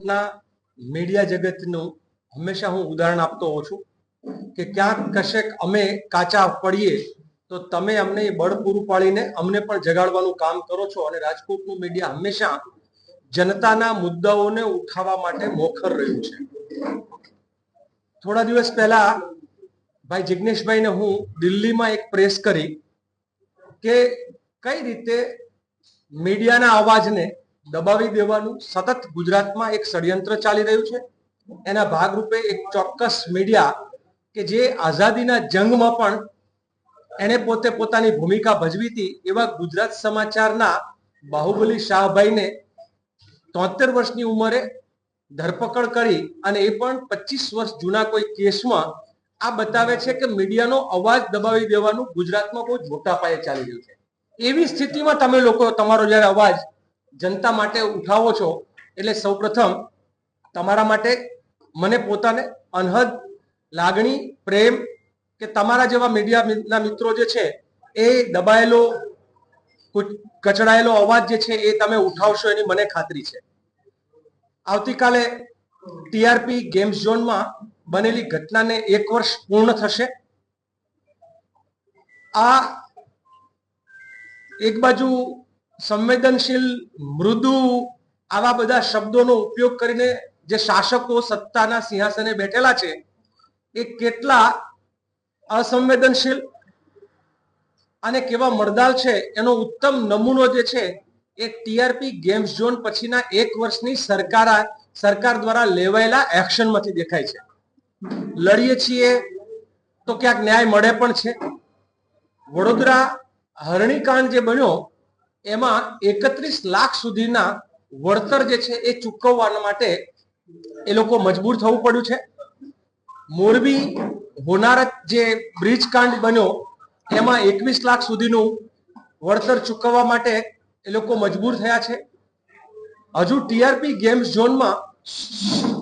રાજકોટના મીડિયા જગતનું હંમેશા હું ઉદાહરણ આપતો હોઉં છું કે ક્યાંક કશેક અમે કાચા પડીએ તો તમે અમને બળ પૂરું પાડીને અમને પણ જગાડવાનું કામ કરો છો અને રાજકોટનું મીડિયા હંમેશા જનતાના મુદ્દાઓને ઉઠાવવા માટે મોખર રહ્યું છે. થોડા દિવસ પહેલા ભાઈ જિગ્નેશભાઈને હું દિલ્હીમાં એક પ્રેસ કરી કે કઈ રીતે મીડિયાના અવાજને દબાવી દેવાનું સતત ગુજરાતમાં એક ષડયંત્ર ચાલી રહ્યું છે. એના ભાગરૂપે એક ચોક્કસ મીડિયા કે જે આઝાદીના જંગમાં પણ એને પોતે પોતાની ભૂમિકા ભજવી હતી એવા ગુજરાત સમાચારના બાહુબલી શાહભાઈને 73 વર્ષની ઉંમરે ધરપકડ કરી અને એ પણ 25 વર્ષ જૂના કોઈ કેસમાં આ બતાવે છે કે મીડિયાનો અવાજ દબાવી દેવાનું ગુજરાતમાં બહુ મોટા પાયે ચાલી રહ્યું છે. એવી સ્થિતિમાં તમે લોકો તમારો જ્યારે અવાજ જનતા માટે ઉઠાવો છો એટલે સૌપ્રથમ તમારા માટે મને પોતાને અનહદ લાગણી પ્રેમ કે તમારા જેવા મીડિયાના મિત્રો જે છે એ દબાયેલો કચડાયેલો અવાજ જે છે એ તમે ઉઠાવશો એની મને ખાતરી છે. આવતીકાલે ટીઆરપી ગેમ્સ ઝોનમાં બનેલી ઘટનાને 1 વર્ષ પૂર્ણ થશે. આ એક બાજુ સંવેદનશીલ મૃદુ આવા બધા શબ્દોનો ઉપયોગ કરીને જે શાસકો સત્તાના સિંહાસને બેઠેલા છે એ કેટલા અસંવેદનશીલ અને કેવા મર્દાલ છે એનો ઉત્તમ નમૂનો જે છે એ ટીઆરપી ગેમ્સ ઝોન પછીના 1 વર્ષની સરકાર દ્વારા લેવાયેલા એક્શનમાંથી દેખાય છે. લડીએ છીએ તો ક્યાંક ન્યાય મળે પણ છે. વડોદરા હરણીકાંડ જે બન્યો એમાં 31 લાખ સુધીના વળતર જે છે એ ચૂકવવા માટે એ લોકો મજબૂર થવું પડ્યું છે. મોરબી હોનારત જે બ્રિજ કાંડ બન્યો એમાં 21 લાખ સુધીનું વળતર ચૂકવવા માટે એ લોકો મજબૂર થયા છે. હજુ ટીઆરપી ગેમ્સ ઝોનમાં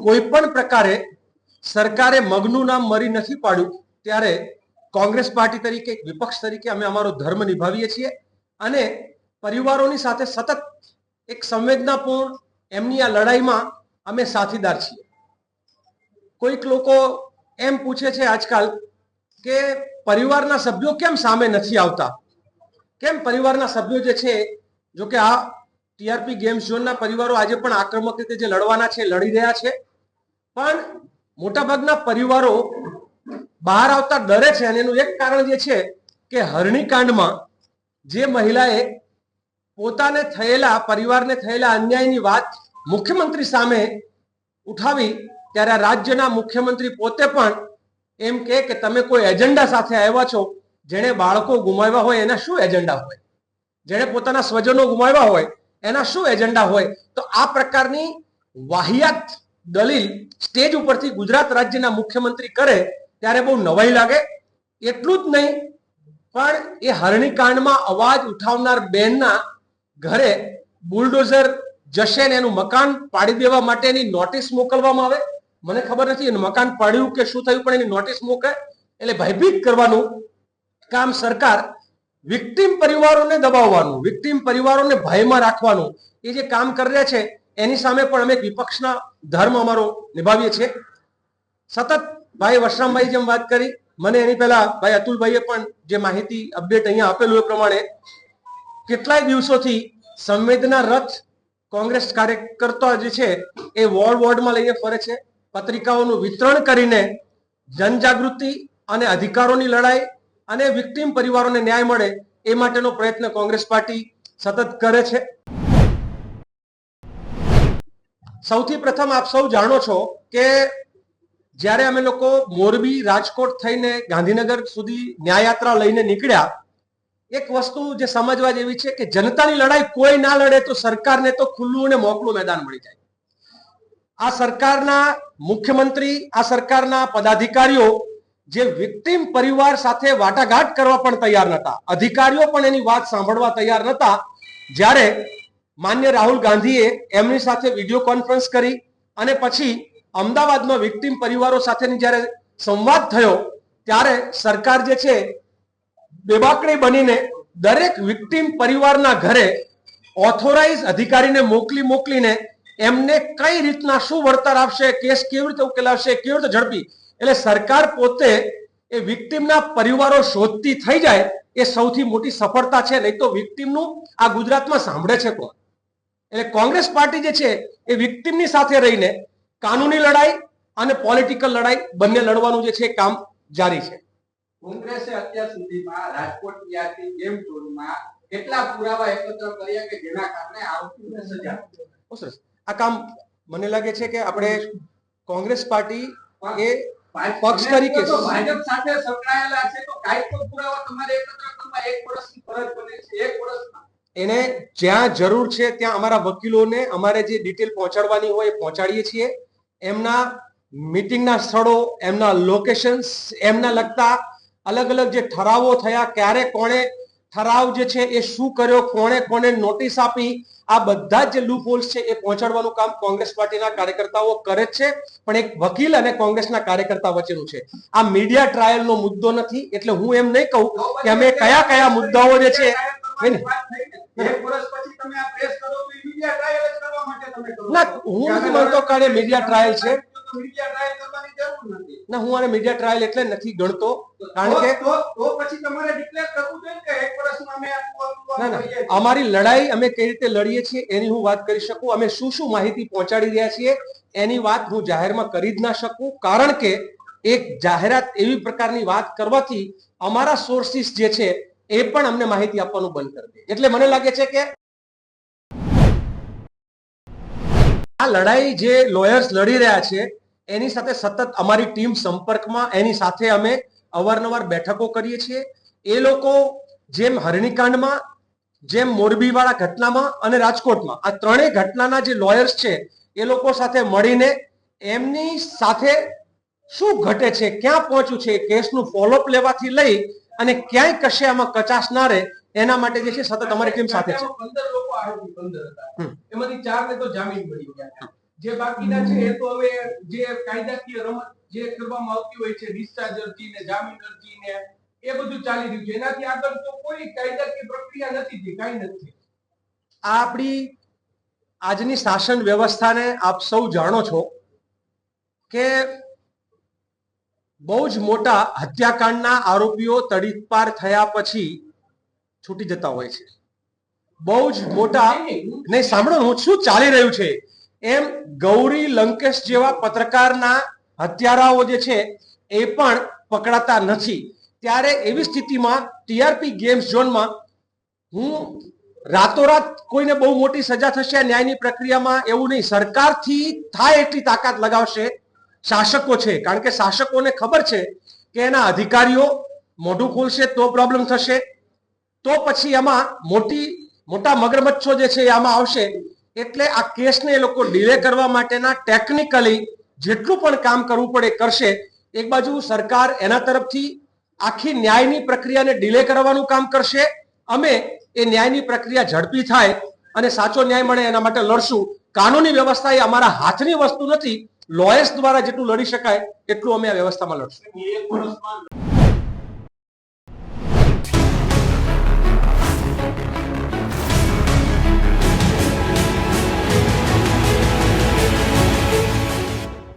કોઈ પણ પ્રકારે સરકારે મગનું નામ મરી નથી પાડ્યું ત્યારે કોંગ્રેસ પાર્ટી તરીકે વિપક્ષ તરીકે અમે અમારો ધર્મ નિભાવીએ છીએ અને પરિવારોની સાથે સતત એક સંવેદનાપૂર્ણ એમની આ લડાઈમાં અમે સાથીદાર છીએ. કોઈક લોકો એમ પૂછે છે આજકાલ કે પરિવારના સભ્યો કેમ સામે નથી આવતા, કેમ પરિવારના સભ્યો જે છે, જો કે આ ટીઆરપી ગેમ્સ ઝોનના પરિવારો આજે પણ આક્રમક રીતે જે લડવાના છે લડી રહ્યા છે, પણ મોટાભાગના પરિવારો બહાર આવતા ડરે છે અને એનું એક કારણ જે છે કે હરણીકાંડમાં જે મહિલાએ પોતાને થયેલા પરિવારને થયેલા અન્યાયની વાત મુખ્યમંત્રી સામે ઉઠાવી ત્યારે રાજ્યના મુખ્યમંત્રી પોતે પણ એમ કે તમે કોઈ એજન્ડા સાથે આવ્યા છો. જેણે બાળકો ગુમાવ્યા હોય એના શું એજન્ડા હોય, જેણે પોતાના સ્વજનો ગુમાવ્યા હોય એના શું એજન્ડા હોય. તો આ પ્રકારની વાહિયાત દલીલ સ્ટેજ ઉપરથી ગુજરાત રાજ્યના મુખ્યમંત્રી કરે ત્યારે બહુ નવાઈ લાગે. એટલું જ નહીં પણ એ હરણીકાંડમાં અવાજ ઉઠાવનાર બેનના ઘરે બુલડોઝર જશે ને એનું મકાન પાડી દેવા માટેની નોટિસ મોકલવામાં આવે. મને ખબર નથી એનું મકાન પાડ્યું કે શું થયું, પણ એની નોટિસ મોકલે એટલે ભયભીત કરવાનું કામ સરકાર, વિક્ટિમ પરિવારોને દબાવવાનું, વિક્ટિમ પરિવારોને ભયમાં રાખવાનું એ જે કામ કરી રહ્યા છે એની સામે પણ અમે વિપક્ષના ધર્મ અમારો નિભાવીએ છીએ. સતત ભાઈ વશરામભાઈ જેમ વાત કરી, મને એની પહેલા ભાઈ અતુલભાઈએ પણ જે માહિતી અપડેટ અહીંયા આપેલું એ પ્રમાણે કેટલાય દિવસોથી સંવેદના રથ કોંગ્રેસ કાર્યકર્તા જે છે એ વોર્ડમાં લઈને ફરે છે. પત્રિકાઓનું વિતરણ કરીને જનજાગૃતિ અને અધિકારોની લડાઈ અને વિક્ટિમ પરિવારોને ન્યાય મળે એ માટેનો પ્રયત્ન કોંગ્રેસ પાર્ટી સતત કરે છે. સૌથી પ્રથમ આપ સૌ જાણો છો કે જ્યારે અમે લોકો મોરબી રાજકોટ થઈને ગાંધીનગર સુધી ન્યાયયાત્રા લઈને નીકળ્યા, એક વસ્તુ જે સમજવા જેવી છે કે જનતાની લડાઈ કોઈ ના લડે તો સરકારને તો ખુલ્લું અને મોકળું મેદાન મળી જાય. આ સરકારના મુખ્યમંત્રી, આ સરકારના પદાધિકારીઓ જે વિક્ટિમ પરિવાર સાથે વાટાઘાટ કરવા પણ તૈયાર નહોતા, અધિકારીઓ પણ એની વાત સાંભળવા તૈયાર નહોતા. જ્યારે માન્ય રાહુલ ગાંધીએ એમની સાથે વિડીયો કોન્ફરન્સ કરી અને પછી અમદાવાદમાં વિક્ટિમ પરિવારો સાથેની જ્યારે સંવાદ થયો ત્યારે સરકાર જે છે બેબાકડી બનીને દરેક વિક્ટિમ પરિવારના ઘરે ઓથોરાઇઝ અધિકારીને મોકલીને એમને કઈ રીતના શું વળતર આપશે, કેસ કેવી રીતે ઉકેલાવશે, કેવી રીતે ઝડપી. એટલે સરકાર પોતે એ વિક્ટિમના પરિવારો શોધતી થઈ જાય એ સૌથી મોટી સફળતા છે. નહીં તો વિક્ટિમનું આ ગુજરાતમાં સાંભળે છે કોણ? એટલે કોંગ્રેસ પાર્ટી જે છે એ વિક્ટિમની સાથે રહીને કાનૂની લડાઈ અને પોલિટિકલ લડાઈ બંને લડવાનું જે છે કામ જારી છે. કોંગ્રેસે અત્યાર સુધીમાં રાજકોટ ટીઆરપી ગેમ ઝોનમાં કેટલા પુરાવા એકત્ર કર્યા કે જેના કારણે આરોપીને સજા? બહુ સરસ. આ કામ મને લાગે છે કે આપણે કોંગ્રેસ પાર્ટી એ પક્ષ તરીકે ભાજપ સાથે સંકળાયેલા છે તો કાંઈ તો પુરાવા તમારે એકત્ર કરવા 1 વર્ષની ફરજ બને છે. 1 વર્ષમાં એને જ્યાં જરૂર છે ત્યાં અમારા વકીલોને અમારે જે ડિટેલ પહોંચાડવાની હોય એ પહોંચાડીએ છીએ. એમના મીટિંગના સ્થળો, એમના લોકેશન્સ, એમના લગતા અલગ અલગ જે ઠરાવો થયા, ક્યારે કોણે ઠરાવ જે છે એ શું કર્યો, કોણે નોટિસ આપી, આ બધા જે લૂપ હોલ્સ છે એ પહોંચાડવાનું કામ કોંગ્રેસ પાર્ટીના કાર્યકર્તાઓ કરે જ છે. પણ એક વકીલ અને કોંગ્રેસના કાર્યકર્તા વચ્ચેનું છે. આ મીડિયા ટ્રાયલનો મુદ્દો નથી. એટલે હું એમ નહીં કહું કે અમે કયા કયા મુદ્દાઓ જે છે ના, હું નથી માનતો કે મીડિયા ટ્રાયલ છે. ના, હું આને મીડિયા ટ્રાયલ એટલે નથી ગણતો. કારણ કે ના ના, અમારી લડાઈ અમે કઈ રીતે લડીએ છીએ એની હું વાત કરી શકું. અમે શું શું માહિતી પહોંચાડી રહ્યા છીએ એની વાત હું જાહેરમાં કરી જ ના શકું. કારણ કે એક જાહેરાત એવી પ્રકારની વાત કરવાથી અમારા સોર્સિસ જે છે એ પણ અમને માહિતી આપવાનું બંધ કરી દે. એટલે મને લાગે છે કે આ લડાઈ જે લોયર્સ લડી રહ્યા છે એની સાથે સતત અમારી ટીમ સંપર્કમાં, એની સાથે અમે અવારનવાર બેઠકો કરીએ છીએ. એ લોકો જેમ હરણીકાંડમાં, જેમ મોરબીવાળા ઘટનામાં અને રાજકોટમાં આ ત્રણેય ઘટનાના જે લોયર્સ છે એ લોકો સાથે મળીને એમની સાથે શું ઘટે છે, ક્યાં પહોંચ્યું છે, કેસનું ફોલોઅપ લેવાથી લઈ અને ક્યાંય કશે આમાં કચાશ ના રહે એના માટે જે છે સતત અમારી ટીમ સાથે છે. 15 લોકો આરોપી 15 હતા. એમાંથી 4 ને તો જામીન મળી ગયા. જે બાકીના છે એ તો હવે જે કાયદાકીય રમત જે કરવામાં આવતી હોય છે, ડિસ્ચાર્જ અરજી ને જામીન અરજી ને એ બધું ચાલી રહ્યું છે. એનાથી આગળ તો કોઈ કાયદાકીય પ્રક્રિયા નથી થઈ, કાંઈ નથી. આ આપણી આજની શાસન વ્યવસ્થાને આપ સૌ જાણો છો કે બહુ જ મોટા હત્યાકાંડના આરોપીઓ તડીપાર થયા પછી છૂટી જતા હોય છે. બહુ જ મોટા નહીં, સાંભળો હું શું ચાલી રહ્યું છે એમ. ગૌરી લંકેશ જેવા પત્રકારના હત્યારાઓ જે છે એ પણ પકડાતા નથી. ત્યારે એવી સ્થિતિમાં ટીઆરપી ગેમ્સ ઝોનમાં હું રાતોરાત કોઈને બહુ મોટી સજા થશે ન્યાયની પ્રક્રિયામાં એવું નહીં. સરકારથી થાય એટલી તાકાત લગાવશે શાસકો છે. કારણ કે શાસકોને ખબર છે કે એના અધિકારીઓ મોઢું ખોલશે તો પ્રોબ્લેમ થશે, તો પછી આમાં મોટા મગરમચ્છો જે છે એ આમાં આવશે. એટલે આ કેસને એ લોકો ડિલે કરવા માટેના ટેકનિકલી જેટલું પણ કામ કરવું પડે કરશે. એક બાજુ સરકાર એના તરફથી આખી ન્યાયની પ્રક્રિયાને ડિલે કરવાનું કામ કરશે. અમે એ ન્યાયની પ્રક્રિયા ઝડપી થાય અને સાચો ન્યાય મળે એના માટે લડશું. કાનૂની વ્યવસ્થા એ અમારા હાથની વસ્તુ નથી. લોયર્સ દ્વારા જેટલું લડી શકાય એટલું અમે આ વ્યવસ્થામાં લડશું.